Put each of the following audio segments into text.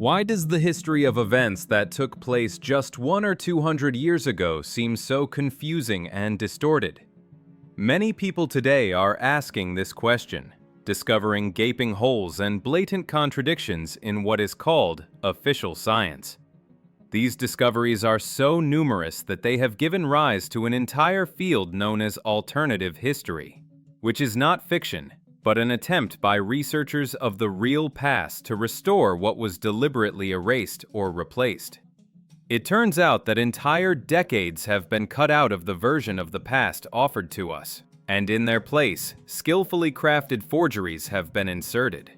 Why does the history of events that took place just 100 or 200 years ago seem so confusing and distorted? Many people today are asking this question, discovering gaping holes and blatant contradictions in what is called official science. These discoveries are so numerous that they have given rise to an entire field known as alternative history, which is not fiction, but an attempt by researchers of the real past to restore what was deliberately erased or replaced. It turns out that entire decades have been cut out of the version of the past offered to us, and in their place, skillfully crafted forgeries have been inserted.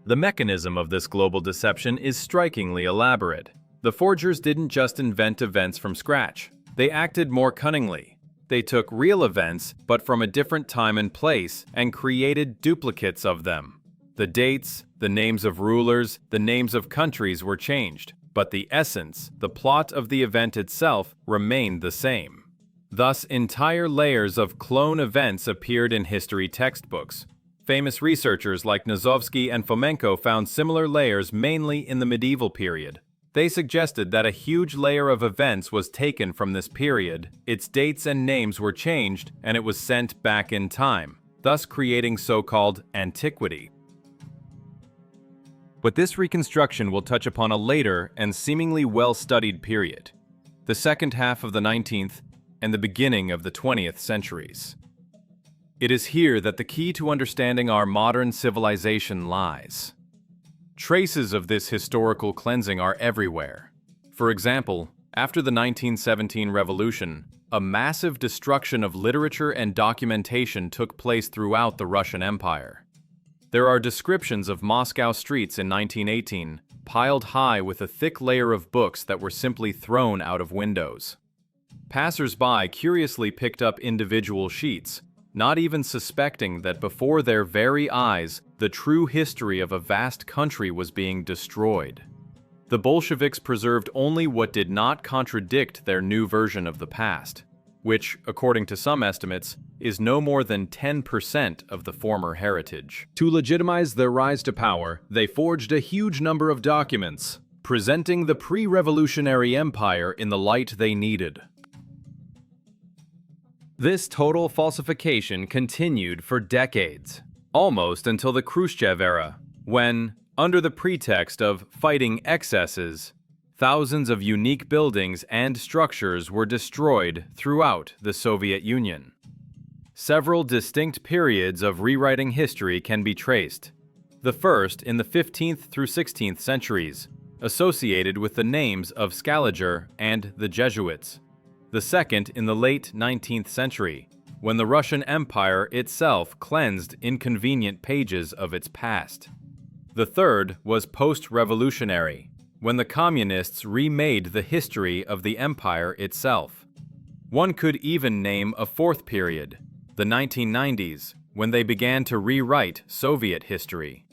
The mechanism of this global deception is strikingly elaborate. The forgers didn't just invent events from scratch. They acted more cunningly. They took real events, but from a different time and place, and created duplicates of them. The dates, the names of rulers, the names of countries were changed, but the essence, the plot of the event itself, remained the same. Thus, entire layers of clone events appeared in history textbooks. Famous researchers like Nozovsky and Fomenko found similar layers mainly in the medieval period. They suggested that a huge layer of events was taken from this period, its dates and names were changed, and it was sent back in time, thus creating so-called antiquity. But this reconstruction will touch upon a later and seemingly well-studied period, the second half of the 19th and the beginning of the 20th centuries. It is here that the key to understanding our modern civilization lies. Traces of this historical cleansing are everywhere. For example, after the 1917 revolution, a massive destruction of literature and documentation took place throughout the Russian Empire. There are descriptions of Moscow streets in 1918, piled high with a thick layer of books that were simply thrown out of windows. Passers-by curiously picked up individual sheets, not even suspecting that before their very eyes, the true history of a vast country was being destroyed. The Bolsheviks preserved only what did not contradict their new version of the past, which, according to some estimates, is no more than 10% of the former heritage. To legitimize their rise to power, they forged a huge number of documents, presenting the pre-revolutionary empire in the light they needed. This total falsification continued for decades, almost until the Khrushchev era, when, under the pretext of fighting excesses, thousands of unique buildings and structures were destroyed throughout the Soviet Union. Several distinct periods of rewriting history can be traced. The first in the 15th through 16th centuries, associated with the names of Scaliger and the Jesuits. The second in the late 19th century, when the Russian Empire itself cleansed inconvenient pages of its past. The third was post-revolutionary, when the communists remade the history of the empire itself. One could even name a fourth period, the 1990s, when they began to rewrite Soviet history.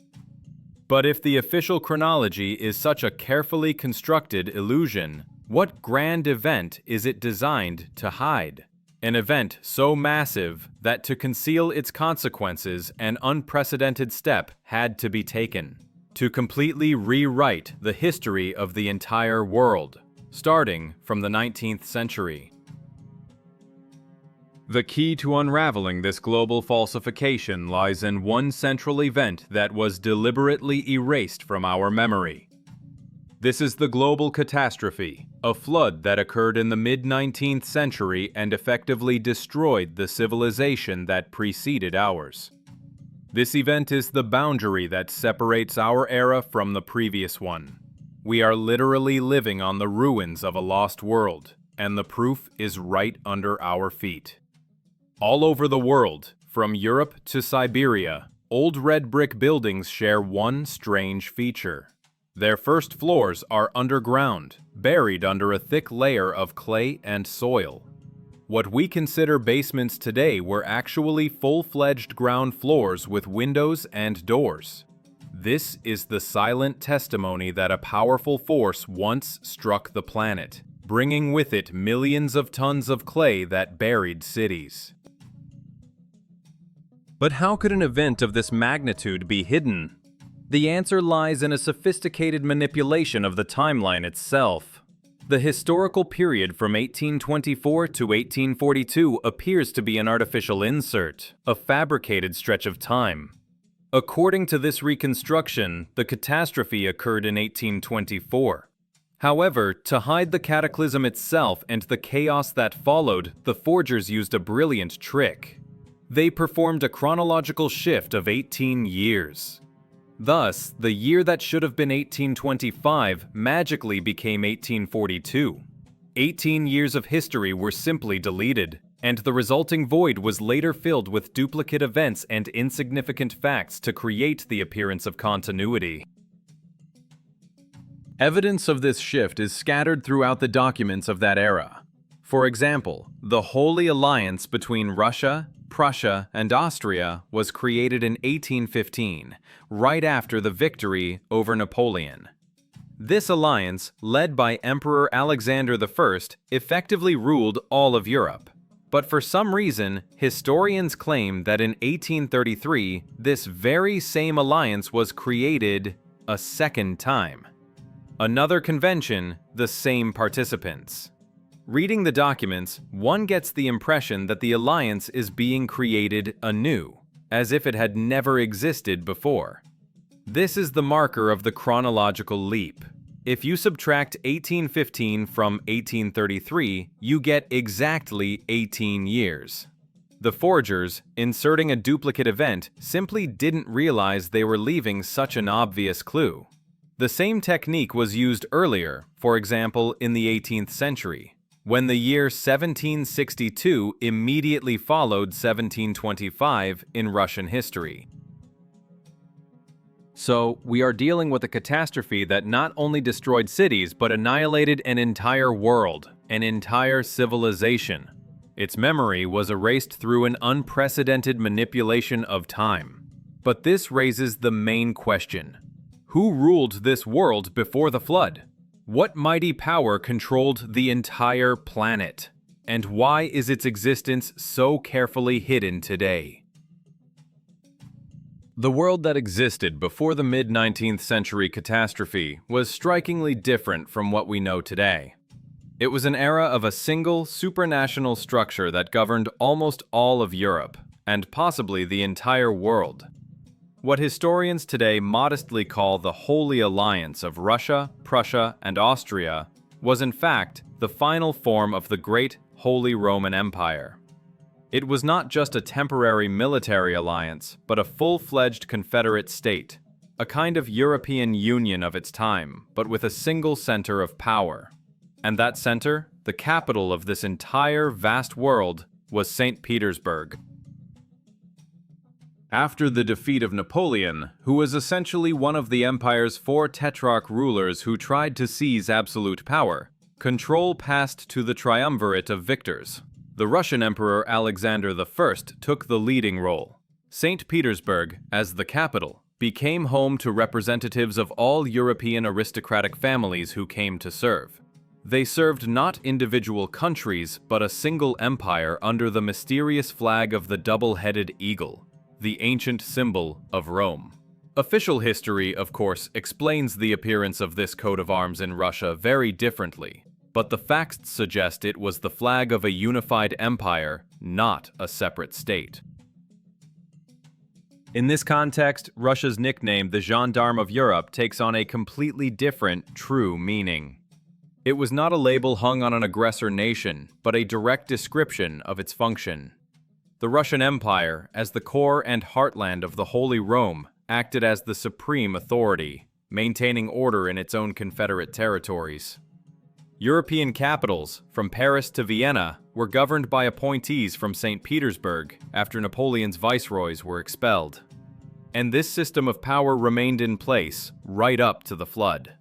But if the official chronology is such a carefully constructed illusion, what grand event is it designed to hide? An event so massive that to conceal its consequences, an unprecedented step had to be taken. To completely rewrite the history of the entire world, starting from the 19th century. The key to unraveling this global falsification lies in one central event that was deliberately erased from our memory. This is the global catastrophe, a flood that occurred in the mid-19th century and effectively destroyed the civilization that preceded ours. This event is the boundary that separates our era from the previous one. We are literally living on the ruins of a lost world, and the proof is right under our feet. All over the world, from Europe to Siberia, old red brick buildings share one strange feature. Their first floors are underground, buried under a thick layer of clay and soil. What we consider basements today were actually full-fledged ground floors with windows and doors. This is the silent testimony that a powerful force once struck the planet, bringing with it millions of tons of clay that buried cities. But how could an event of this magnitude be hidden? The answer lies in a sophisticated manipulation of the timeline itself. The historical period from 1824 to 1842 appears to be an artificial insert, a fabricated stretch of time. According to this reconstruction, the catastrophe occurred in 1824. However, to hide the cataclysm itself and the chaos that followed, the forgers used a brilliant trick. They performed a chronological shift of 18 years. Thus, the year that should have been 1825 magically became 1842. 18 years of history were simply deleted, and the resulting void was later filled with duplicate events and insignificant facts to create the appearance of continuity. Evidence of this shift is scattered throughout the documents of that era. For example, the Holy Alliance between Russia, Prussia, and Austria was created in 1815, right after the victory over Napoleon. This alliance, led by Emperor Alexander I, effectively ruled all of Europe. But for some reason, historians claim that in 1833, this very same alliance was created a second time. Another convention, the same participants. Reading the documents, one gets the impression that the alliance is being created anew, as if it had never existed before. This is the marker of the chronological leap. If you subtract 1815 from 1833, you get exactly 18 years. The forgers, inserting a duplicate event, simply didn't realize they were leaving such an obvious clue. The same technique was used earlier, for example, in the 18th century, when the year 1762 immediately followed 1725 in Russian history. So, we are dealing with a catastrophe that not only destroyed cities but annihilated an entire world, an entire civilization. Its memory was erased through an unprecedented manipulation of time. But this raises the main question: who ruled this world before the flood? What mighty power controlled the entire planet? And why is its existence so carefully hidden today? The world that existed before the mid-19th century catastrophe was strikingly different from what we know today. It was an era of a single, supranational structure that governed almost all of Europe, and possibly the entire world. What historians today modestly call the Holy Alliance of Russia, Prussia, and Austria was in fact the final form of the Great Holy Roman Empire. It was not just a temporary military alliance, but a full-fledged confederate state, a kind of European Union of its time, but with a single center of power. And that center, the capital of this entire vast world, was St. Petersburg. After the defeat of Napoleon, who was essentially one of the empire's four tetrarch rulers who tried to seize absolute power, control passed to the triumvirate of victors. The Russian Emperor Alexander I took the leading role. St. Petersburg, as the capital, became home to representatives of all European aristocratic families who came to serve. They served not individual countries, but a single empire under the mysterious flag of the double-headed eagle, the ancient symbol of Rome. Official history, of course, explains the appearance of this coat of arms in Russia very differently, but the facts suggest it was the flag of a unified empire, not a separate state. In this context, Russia's nickname, the Gendarme of Europe, takes on a completely different, true meaning. It was not a label hung on an aggressor nation, but a direct description of its function. The Russian Empire, as the core and heartland of the Holy Rome, acted as the supreme authority, maintaining order in its own confederate territories. European capitals, from Paris to Vienna, were governed by appointees from St. Petersburg after Napoleon's viceroys were expelled. And this system of power remained in place right up to the flood.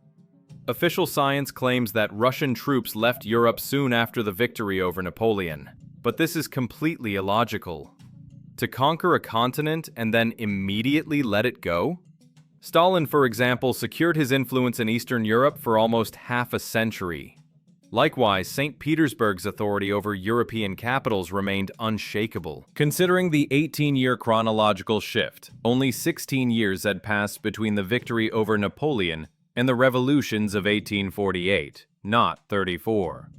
Official science claims that Russian troops left Europe soon after the victory over Napoleon, but this is completely illogical. To conquer a continent and then immediately let it go? Stalin, for example, secured his influence in Eastern Europe for almost half a century. Likewise, St. Petersburg's authority over European capitals remained unshakable. Considering the 18-year chronological shift, only 16 years had passed between the victory over Napoleon and the revolutions of 1848, not 34.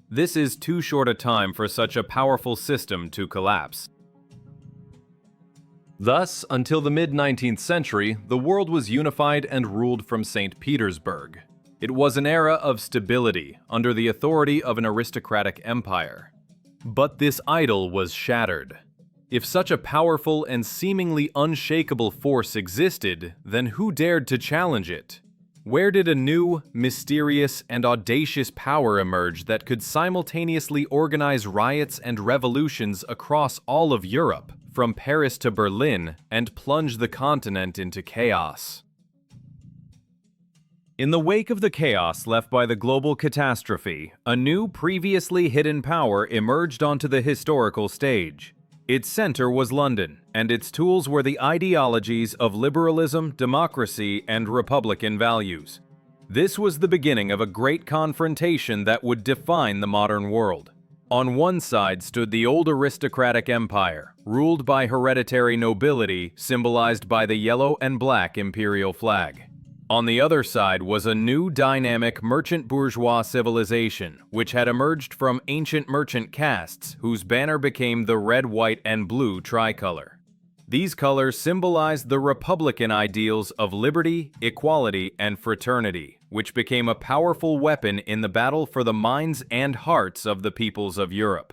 This is too short a time for such a powerful system to collapse. Thus, until the mid-19th century, the world was unified and ruled from St. Petersburg. It was an era of stability under the authority of an aristocratic empire. But this idol was shattered. If such a powerful and seemingly unshakable force existed, then who dared to challenge it? Where did a new, mysterious, and audacious power emerge that could simultaneously organize riots and revolutions across all of Europe, from Paris to Berlin, and plunge the continent into chaos? In the wake of the chaos left by the global catastrophe, a new, previously hidden power emerged onto the historical stage. Its center was London, and its tools were the ideologies of liberalism, democracy, and republican values. This was the beginning of a great confrontation that would define the modern world. On one side stood the old aristocratic empire, ruled by hereditary nobility, symbolized by the yellow and black imperial flag. On the other side was a new dynamic merchant bourgeois civilization, which had emerged from ancient merchant castes whose banner became the red, white, and blue tricolor. These colors symbolized the republican ideals of liberty, equality, and fraternity, which became a powerful weapon in the battle for the minds and hearts of the peoples of Europe.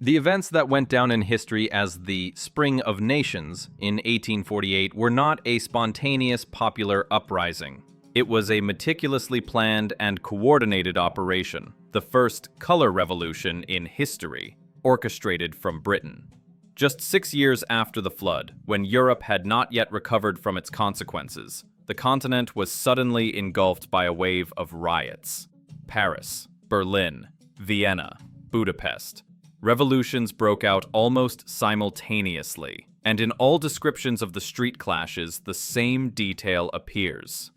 The events that went down in history as the Spring of Nations in 1848 were not a spontaneous popular uprising. It was a meticulously planned and coordinated operation, the first color revolution in history, orchestrated from Britain. Just 6 years after the flood, when Europe had not yet recovered from its consequences, the continent was suddenly engulfed by a wave of riots. Paris, Berlin, Vienna, Budapest. Revolutions broke out almost simultaneously, and in all descriptions of the street clashes, the same detail appears.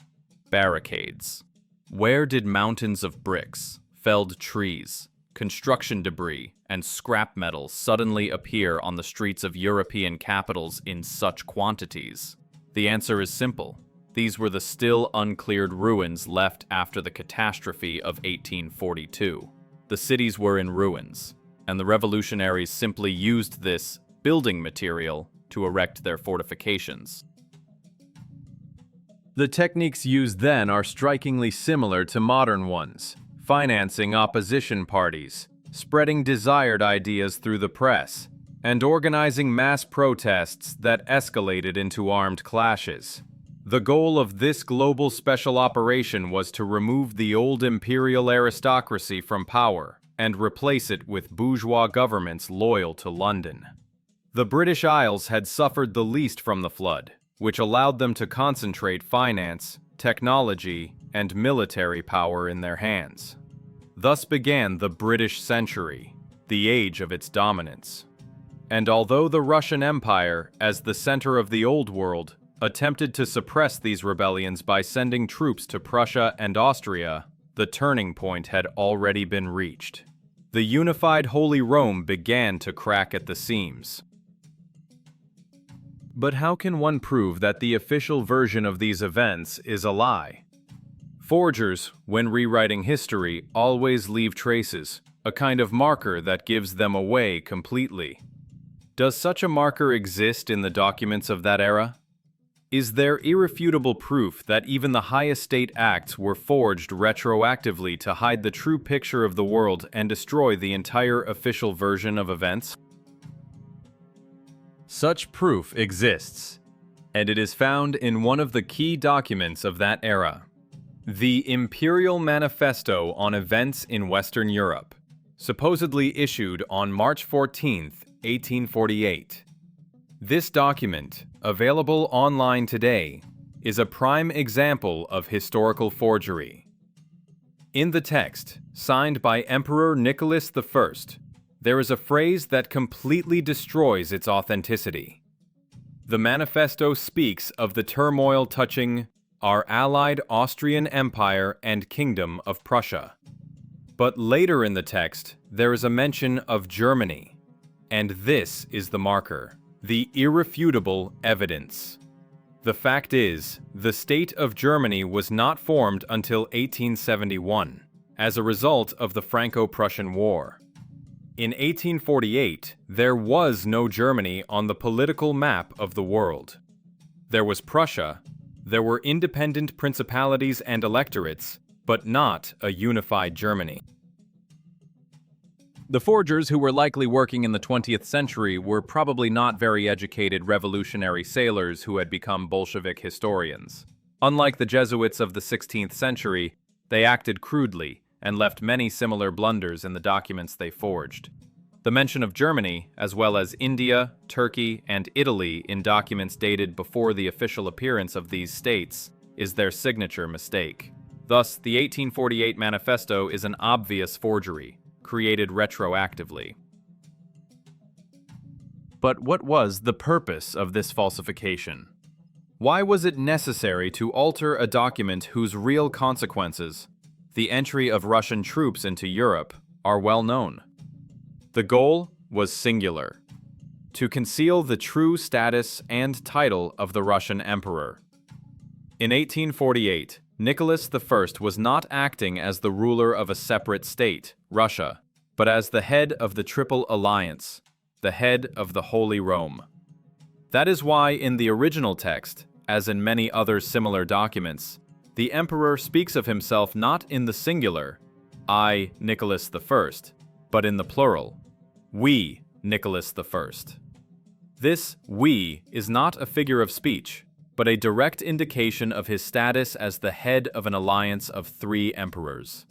Barricades. Where did mountains of bricks, felled trees, construction debris, and scrap metal suddenly appear on the streets of European capitals in such quantities? The answer is simple. These were the still uncleared ruins left after the catastrophe of 1842. The cities were in ruins, and the revolutionaries simply used this building material to erect their fortifications. The techniques used then are strikingly similar to modern ones: financing opposition parties, spreading desired ideas through the press, and organizing mass protests that escalated into armed clashes. The goal of this global special operation was to remove the old imperial aristocracy from power and replace it with bourgeois governments loyal to London. The British Isles had suffered the least from the flood, which allowed them to concentrate finance, technology, and military power in their hands. Thus began the British century, the age of its dominance. And although the Russian Empire, as the center of the Old World, attempted to suppress these rebellions by sending troops to Prussia and Austria, the turning point had already been reached. The unified Holy Rome began to crack at the seams. But how can one prove that the official version of these events is a lie? Forgers, when rewriting history, always leave traces, a kind of marker that gives them away completely. Does such a marker exist in the documents of that era? Is there irrefutable proof that even the highest state acts were forged retroactively to hide the true picture of the world and destroy the entire official version of events? Such proof exists, and it is found in one of the key documents of that era, the Imperial Manifesto on Events in Western Europe, supposedly issued on March 14, 1848. This document, available online today, is a prime example of historical forgery. In the text, signed by Emperor Nicholas I, there is a phrase that completely destroys its authenticity. The manifesto speaks of the turmoil touching our allied Austrian Empire and Kingdom of Prussia. But later in the text, there is a mention of Germany, and this is the marker, the irrefutable evidence. The fact is, the state of Germany was not formed until 1871, as a result of the Franco-Prussian War. In 1848, there was no Germany on the political map of the world. There was Prussia, there were independent principalities and electorates, but not a unified Germany. The forgers who were likely working in the 20th century were probably not very educated revolutionary sailors who had become Bolshevik historians. Unlike the Jesuits of the 16th century, they acted crudely and left many similar blunders in the documents they forged. The mention of Germany, as well as India, Turkey, and Italy in documents dated before the official appearance of these states, is their signature mistake. Thus, the 1848 manifesto is an obvious forgery, created retroactively. But what was the purpose of this falsification? Why was it necessary to alter a document whose real consequences, the entry of Russian troops into Europe, are well known? The goal was singular: to conceal the true status and title of the Russian emperor. In 1848, Nicholas I was not acting as the ruler of a separate state, Russia, but as the head of the Triple Alliance, the head of the Holy Rome. That is why in the original text, as in many other similar documents, the emperor speaks of himself not in the singular, I, Nicholas I, but in the plural, we, Nicholas I. This we is not a figure of speech, but a direct indication of his status as the head of an alliance of 3 emperors.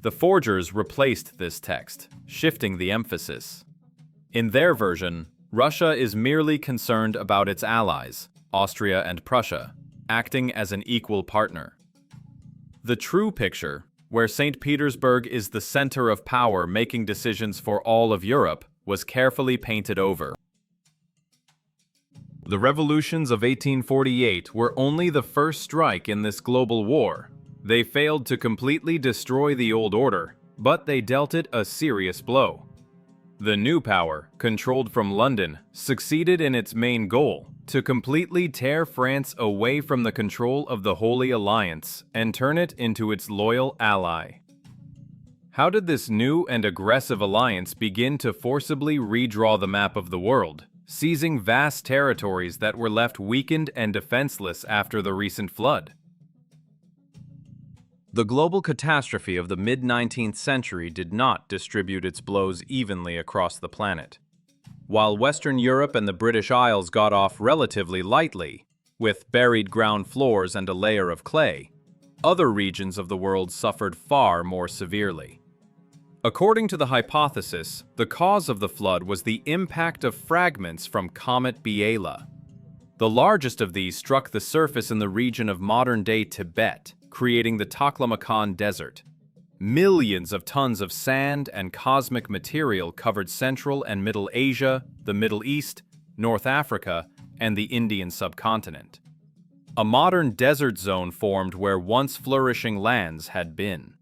The forgers replaced this text, shifting the emphasis. In their version, Russia is merely concerned about its allies, Austria and Prussia, acting as an equal partner. The true picture, where St. Petersburg is the center of power making decisions for all of Europe, was carefully painted over. The revolutions of 1848 were only the first strike in this global war. They failed to completely destroy the old order, but they dealt it a serious blow. The new power, controlled from London, succeeded in its main goal, to completely tear France away from the control of the Holy Alliance and turn it into its loyal ally. How did this new and aggressive alliance begin to forcibly redraw the map of the world, seizing vast territories that were left weakened and defenseless after the recent flood? The global catastrophe of the mid-19th century did not distribute its blows evenly across the planet. While Western Europe and the British Isles got off relatively lightly, with buried ground floors and a layer of clay, other regions of the world suffered far more severely. According to the hypothesis, the cause of the flood was the impact of fragments from Comet Biela. The largest of these struck the surface in the region of modern-day Tibet, creating the Taklamakan Desert. Millions of tons of sand and cosmic material covered Central and Middle Asia, the Middle East, North Africa, and the Indian subcontinent. A modern desert zone formed where once flourishing lands had been.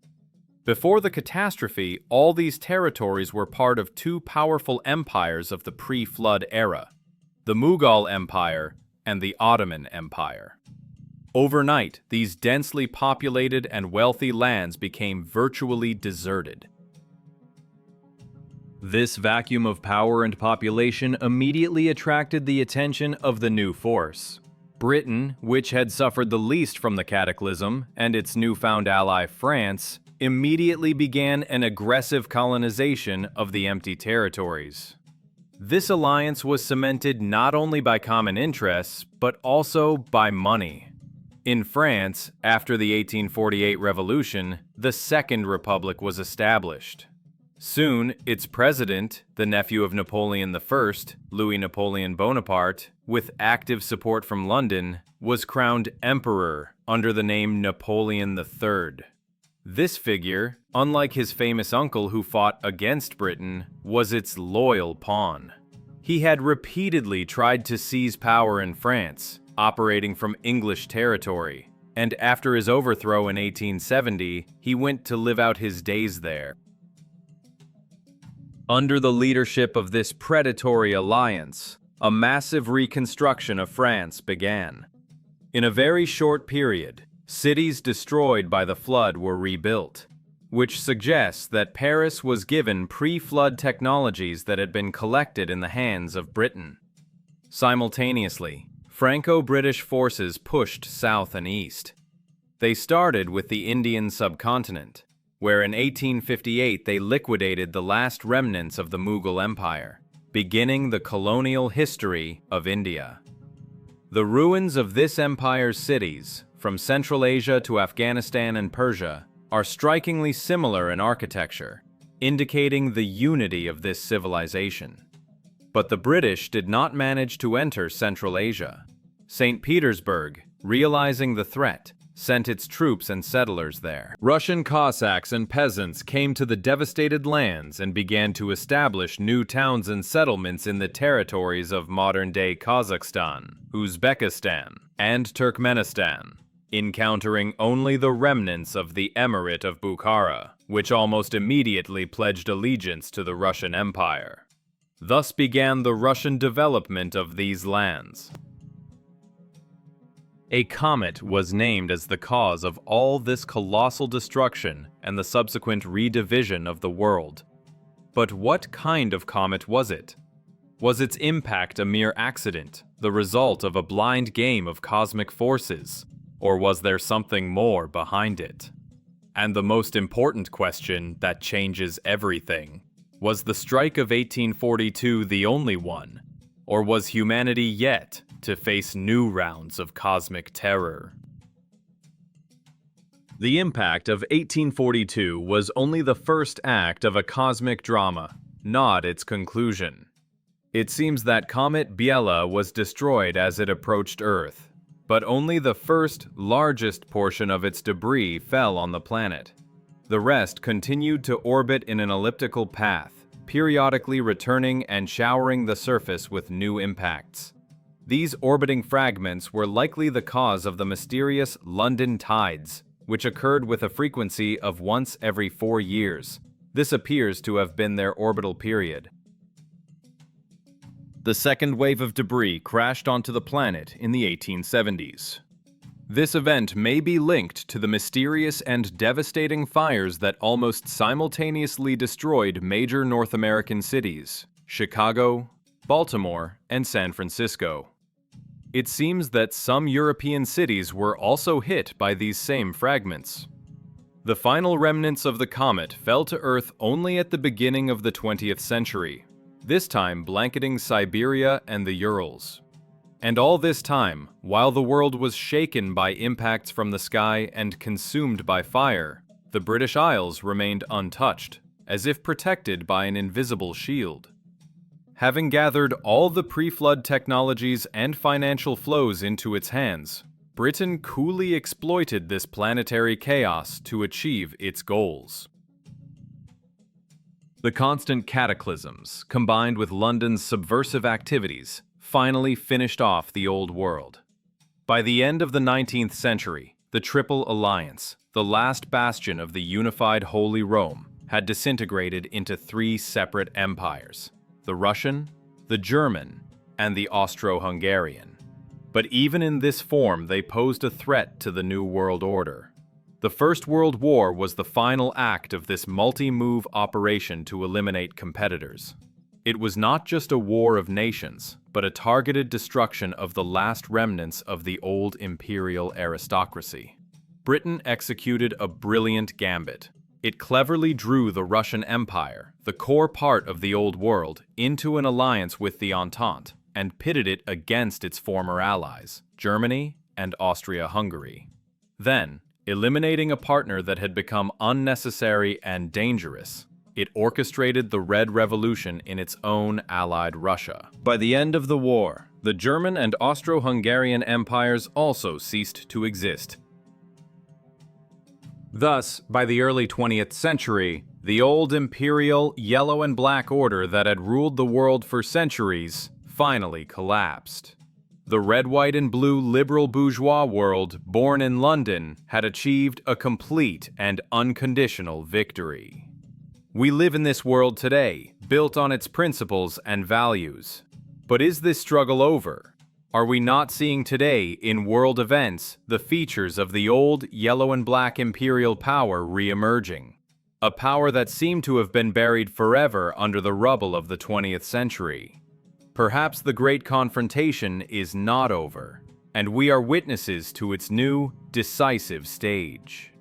Before the catastrophe, all these territories were part of 2 powerful empires of the pre-flood era, the Mughal Empire and the Ottoman Empire. Overnight, these densely populated and wealthy lands became virtually deserted. This vacuum of power and population immediately attracted the attention of the new force. Britain, which had suffered the least from the cataclysm, and its newfound ally France, immediately began an aggressive colonization of the empty territories. This alliance was cemented not only by common interests, but also by money. In France, after the 1848 revolution, the Second Republic was established. Soon, its president, the nephew of Napoleon I, Louis Napoleon Bonaparte, with active support from London, was crowned emperor under the name Napoleon III. This figure, unlike his famous uncle who fought against Britain, was its loyal pawn. He had repeatedly tried to seize power in France, operating from English territory, and after his overthrow in 1870, he went to live out his days there. Under the leadership of this predatory alliance, a massive reconstruction of France began. In a very short period, cities destroyed by the flood were rebuilt, which suggests that Paris was given pre-flood technologies that had been collected in the hands of Britain. Simultaneously, Franco-British forces pushed south and east. They started with the Indian subcontinent, where in 1858 they liquidated the last remnants of the Mughal Empire, beginning the colonial history of India. The ruins of this empire's cities, from Central Asia to Afghanistan and Persia, are strikingly similar in architecture, indicating the unity of this civilization. But the British did not manage to enter Central Asia. St. Petersburg, realizing the threat, sent its troops and settlers there. Russian Cossacks and peasants came to the devastated lands and began to establish new towns and settlements in the territories of modern-day Kazakhstan, Uzbekistan, and Turkmenistan, encountering only the remnants of the Emirate of Bukhara, which almost immediately pledged allegiance to the Russian Empire. Thus began the Russian development of these lands. A comet was named as the cause of all this colossal destruction and the subsequent redivision of the world. But what kind of comet was it? Was its impact a mere accident, the result of a blind game of cosmic forces, or was there something more behind it? And the most important question that changes everything: was the strike of 1842 the only one, or was humanity yet to face new rounds of cosmic terror? The impact of 1842 was only the first act of a cosmic drama, not its conclusion. It seems that Comet Biela was destroyed as it approached Earth, but only the first, largest portion of its debris fell on the planet. The rest continued to orbit in an elliptical path, periodically returning and showering the surface with new impacts. These orbiting fragments were likely the cause of the mysterious London tides, which occurred with a frequency of once every 4 years. This appears to have been their orbital period. The second wave of debris crashed onto the planet in the 1870s. This event may be linked to the mysterious and devastating fires that almost simultaneously destroyed major North American cities: Chicago, Baltimore, and San Francisco. It seems that some European cities were also hit by these same fragments. The final remnants of the comet fell to Earth only at the beginning of the 20th century, this time blanketing Siberia and the Urals. And all this time, while the world was shaken by impacts from the sky and consumed by fire, the British Isles remained untouched, as if protected by an invisible shield. Having gathered all the pre-flood technologies and financial flows into its hands, Britain coolly exploited this planetary chaos to achieve its goals. The constant cataclysms, combined with London's subversive activities, finally finished off the old world. By the end of the 19th century, the Triple Alliance, the last bastion of the unified Holy Rome, had disintegrated into 3 separate empires: the Russian, the German, and the Austro-Hungarian. But even in this form, they posed a threat to the New World Order. The First World War was the final act of this multi-move operation to eliminate competitors. It was not just a war of nations, but a targeted destruction of the last remnants of the old imperial aristocracy. Britain executed a brilliant gambit. It cleverly drew the Russian Empire, the core part of the Old World, into an alliance with the Entente, and pitted it against its former allies, Germany and Austria-Hungary. Then, eliminating a partner that had become unnecessary and dangerous, it orchestrated the Red Revolution in its own allied Russia. By the end of the war, the German and Austro-Hungarian empires also ceased to exist. Thus, by the early 20th century, the old imperial yellow and black order that had ruled the world for centuries finally collapsed. The red, white, and blue liberal bourgeois world, born in London, had achieved a complete and unconditional victory. We live in this world today, built on its principles and values. But is this struggle over? Are we not seeing today, in world events, the features of the old yellow and black imperial power re-emerging? A power that seemed to have been buried forever under the rubble of the 20th century. Perhaps the great confrontation is not over, and we are witnesses to its new, decisive stage.